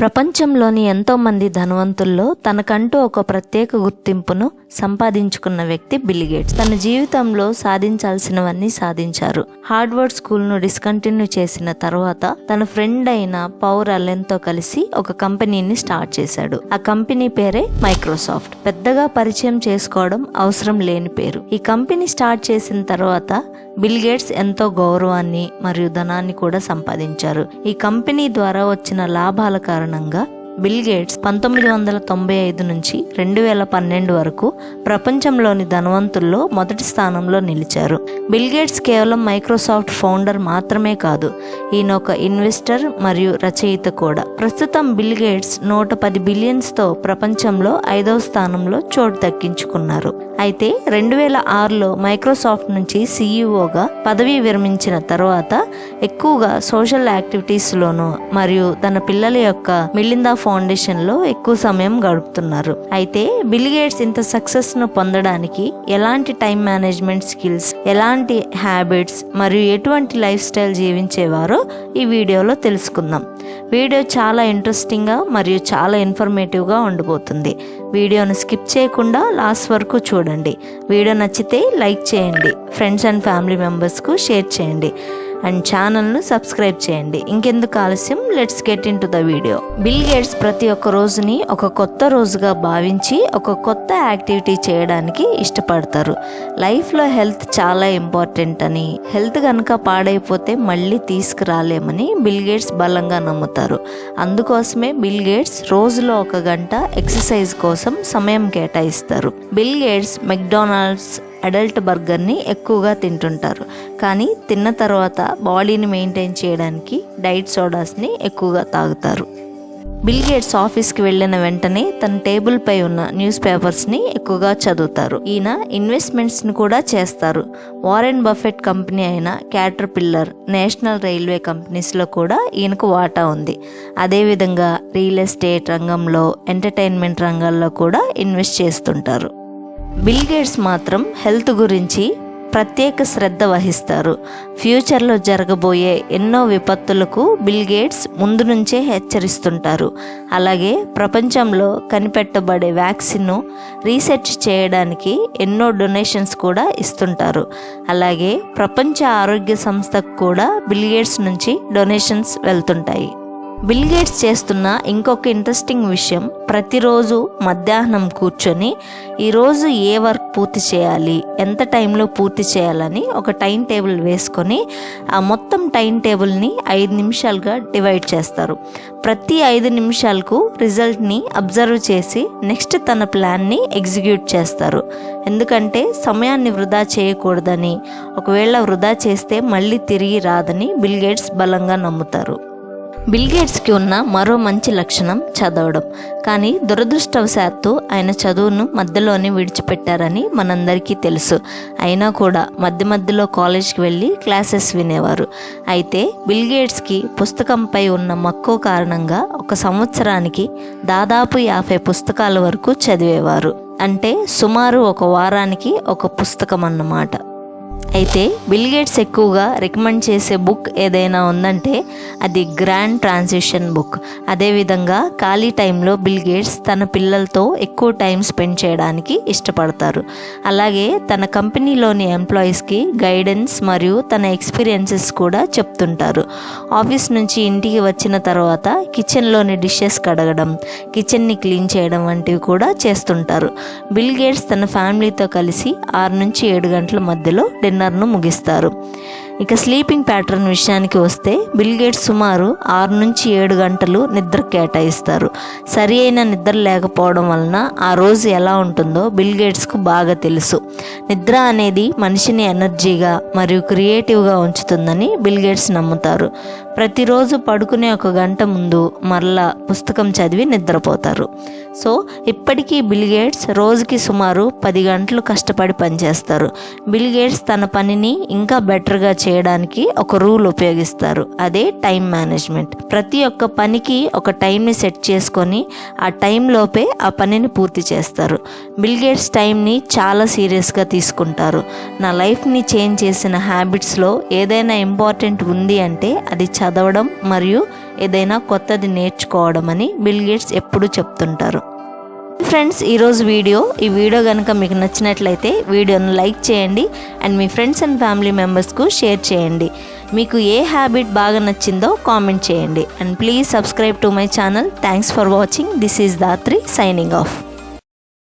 ప్రపంచంలోని ఎంతో మంది ధనవంతుల్లో తనకంటూ ఒక ప్రత్యేక గుర్తింపును సంపాదించుకున్న వ్యక్తి బిల్ గేట్స్. తన జీవితంలో సాధించాల్సినవన్నీ సాధించారు. హార్వర్డ్ స్కూల్ను డిస్కంటిన్యూ చేసిన తర్వాత తన ఫ్రెండ్ అయిన పౌల్ అలెన్తో కలిసి ఒక కంపెనీని స్టార్ట్ చేశాడు. ఆ కంపెనీ పేరే మైక్రోసాఫ్ట్. పెద్దగా పరిచయం చేసుకోవడం అవసరం లేని పేరు. ఈ కంపెనీ స్టార్ట్ చేసిన తర్వాత బిల్ గేట్స్ ఎంతో గౌరవాన్ని మరియు ధనాన్ని కూడా సంపాదించారు. ఈ కంపెనీ ద్వారా వచ్చిన లాభాల కారణంగా బిల్ గేట్స్ 1995 నుంచి 2012 వరకు ప్రపంచంలోని ధనవంతుల్లో మొదటి స్థానంలో నిలిచారు. బిల్ గేట్స్ కేవలం మైక్రోసాఫ్ట్ ఫౌండర్ మాత్రమే కాదు, ఈయన ఒక ఇన్వెస్టర్ మరియు రచయిత కూడా. ప్రస్తుతం బిల్ గేట్స్ 110 బిలియన్స్తో ప్రపంచంలో 5వ స్థానంలో చోటు దక్కించుకున్నారు. అయితే 2006లో మైక్రోసాఫ్ట్ నుంచి సీఈఓగా పదవి విరమించిన తర్వాత ఎక్కువగా సోషల్ యాక్టివిటీస్లోనూ మరియు తన పిల్లల యొక్క మిలిందా ఫౌండేషన్ లో ఎక్కువ సమయం గడుపుతున్నారు. అయితే బిల్ గేట్స్ ఇంత సక్సెస్ ను పొందడానికి ఎలాంటి టైం మేనేజ్మెంట్ స్కిల్స్, ఎలాంటి హ్యాబిట్స్ మరియు ఎటువంటి లైఫ్ స్టైల్ జీవించేవారో ఈ వీడియోలో తెలుసుకుందాం. వీడియో చాలా ఇంట్రెస్టింగ్ గా మరియు చాలా ఇన్ఫర్మేటివ్ గా ఉండబోతుంది. వీడియోను స్కిప్ చేయకుండా లాస్ట్ వరకు చూడండి. వీడియో నచ్చితే లైక్ చేయండి, ఫ్రెండ్స్ అండ్ ఫ్యామిలీ మెంబర్స్ కు షేర్ చేయండి అండ్ ఛానల్ను సబ్స్క్రైబ్ చేయండి. ఇంకెందుకు ఆలస్యం, let's get in to the video. Bill gates ప్రతి ఒక్క రోజుని ఒక కొత్త రోజుగా భావించి ఒక కొత్త యాక్టివిటీ చేయడానికి ఇష్టపడతారు. లైఫ్లో హెల్త్ చాలా ఇంపార్టెంట్ అని, హెల్త్ కనుక పాడైపోతే మళ్ళీ తీసుకురాలేమని బిల్ గేట్స్ బలంగా నమ్ముతారు. అందుకోసమే బిల్ గేట్స్ రోజులో 1 గంట ఎక్సర్సైజ్ కోసం సమయం కేటాయిస్తారు. బిల్ గేట్స్ మెక్డొనాల్డ్స్ అడల్ట్ బర్గర్ని ఎక్కువగా తింటుంటారు, కానీ తిన్న తర్వాత బాడీని మెయింటైన్ చేయడానికి డైట్ సోడాస్ని ఎక్కువగా తాగుతారు. బిల్ గేట్స్ ఆఫీస్కి వెళ్ళిన వెంటనే తన టేబుల్ పై ఉన్న న్యూస్ పేపర్స్ని ఎక్కువగా చదువుతారు. ఈయన ఇన్వెస్ట్మెంట్స్ని కూడా చేస్తారు. వారెన్ బఫెట్ కంపెనీ అయిన క్యాటర్పిల్లర్, నేషనల్ రైల్వే కంపెనీస్లో కూడా ఈయనకు వాటా ఉంది. అదేవిధంగా రియల్ ఎస్టేట్ రంగంలో, ఎంటర్టైన్మెంట్ రంగాల్లో కూడా ఇన్వెస్ట్ చేస్తుంటారు. బిల్ గేట్స్ మాత్రం హెల్త్ గురించి ప్రత్యేక శ్రద్ధ వహిస్తారు. ఫ్యూచర్లో జరగబోయే ఎన్నో విపత్తులకు బిల్ గేట్స్ ముందు నుంచే హెచ్చరిస్తుంటారు. అలాగే ప్రపంచంలో కనిపెట్టబడే వ్యాక్సిన్ను రీసెర్చ్ చేయడానికి ఎన్నో డొనేషన్స్ కూడా ఇస్తుంటారు. అలాగే ప్రపంచ ఆరోగ్య సంస్థకు కూడా బిల్ గేట్స్ నుంచి డొనేషన్స్ వెళ్తుంటాయి. బిల్ గేట్స్ చేస్తున్న ఇంకొక ఇంట్రెస్టింగ్ విషయం, ప్రతిరోజు మధ్యాహ్నం కూర్చొని ఈరోజు ఏ వర్క్ పూర్తి చేయాలి, ఎంత టైంలో పూర్తి చేయాలని ఒక టైం టేబుల్ వేసుకొని ఆ మొత్తం టైం టేబుల్ని 5 నిమిషాలుగా డివైడ్ చేస్తారు. ప్రతి 5 నిమిషాలకు రిజల్ట్ని అబ్జర్వ్ చేసి నెక్స్ట్ తన ప్లాన్ని ఎగ్జిక్యూట్ చేస్తారు. ఎందుకంటే సమయాన్ని వృధా చేయకూడదని, ఒకవేళ వృధా చేస్తే మళ్ళీ తిరిగి రాదని బిల్ గేట్స్ బలంగా నమ్ముతారు. బిల్ గేట్స్కి ఉన్న మరో మంచి లక్షణం చదవడం. కానీ దురదృష్టవశాత్తు ఆయన చదువును మధ్యలోనే విడిచిపెట్టారని మనందరికీ తెలుసు. అయినా కూడా మధ్యలో కాలేజ్కి వెళ్ళి క్లాసెస్ వినేవారు. అయితే బిల్ గేట్స్కి పుస్తకంపై ఉన్న మక్కువ కారణంగా ఒక సంవత్సరానికి దాదాపు 50 పుస్తకాల వరకు చదివేవారు. అంటే సుమారు ఒక వారానికి ఒక పుస్తకం అన్నమాట. అయితే బిల్ గేట్స్ ఎక్కువగా రికమెండ్ చేసే బుక్ ఏదైనా ఉందంటే అది గ్రాండ్ ట్రాన్సిషన్ బుక్. అదేవిధంగా ఖాళీ టైంలో బిల్ గేట్స్ తన పిల్లలతో ఎక్కువ టైం స్పెండ్ చేయడానికి ఇష్టపడతారు. అలాగే తన కంపెనీలోని ఎంప్లాయీస్కి గైడెన్స్ మరియు తన ఎక్స్పీరియన్సెస్ కూడా చెప్తుంటారు. ఆఫీస్ నుంచి ఇంటికి వచ్చిన తర్వాత కిచెన్లోని డిషెస్ కడగడం, కిచెన్ని క్లీన్ చేయడం వంటివి కూడా చేస్తుంటారు. బిల్ గేట్స్ తన ఫ్యామిలీతో కలిసి 6 నుంచి 7 గంటల మధ్యలో డిన్నర్ను ముగిస్తారు. ఇక స్లీపింగ్ ప్యాటర్న్ విషయానికి వస్తే బిల్ గేట్స్ సుమారు 6 నుంచి 7 గంటలు నిద్ర కేటాయిస్తారు. సరి అయిన నిద్ర లేకపోవడం వలన ఆ రోజు ఎలా ఉంటుందో బిల్ గేట్స్కు బాగా తెలుసు. నిద్ర అనేది మనిషిని ఎనర్జీగా మరియు క్రియేటివ్గా ఉంచుతుందని బిల్ గేట్స్ నమ్ముతారు. ప్రతిరోజు పడుకునే 1 గంట ముందు మరలా పుస్తకం చదివి నిద్రపోతారు. సో ఇప్పటికీ బిల్ గేట్స్ రోజుకి సుమారు 10 గంటలు కష్టపడి పనిచేస్తారు. బిల్ గేట్స్ తన పనిని ఇంకా బెటర్గా చేయడానికి ఒక రూల్ ఉపయోగిస్తారు. అదే టైం మేనేజ్మెంట్. ప్రతి ఒక్క పనికి ఒక టైంని సెట్ చేసుకొని ఆ టైం లోపే ఆ పనిని పూర్తి చేస్తారు. బిల్ గేట్స్ టైంని చాలా సీరియస్గా తీసుకుంటారు. నా లైఫ్ని చేంజ్ చేసిన హ్యాబిట్స్లో ఏదైనా ఇంపార్టెంట్ ఉంది అంటే అది చదవడం మరియు ఏదైనా కొత్తది నేర్చుకోవడం అని బిల్ గేట్స్ ఎప్పుడూ చెప్తుంటారు. ఫ్రెండ్స్, ఈ వీడియో కనుక మీకు నచ్చినట్లయితే వీడియోను లైక్ చేయండి అండ్ మీ ఫ్రెండ్స్ అండ్ ఫ్యామిలీ మెంబర్స్కు షేర్ చేయండి. మీకు ఏ హ్యాబిట్ బాగా నచ్చిందో కామెంట్ చేయండి and please subscribe to my channel. Thanks for watching. This is Dhatri signing of.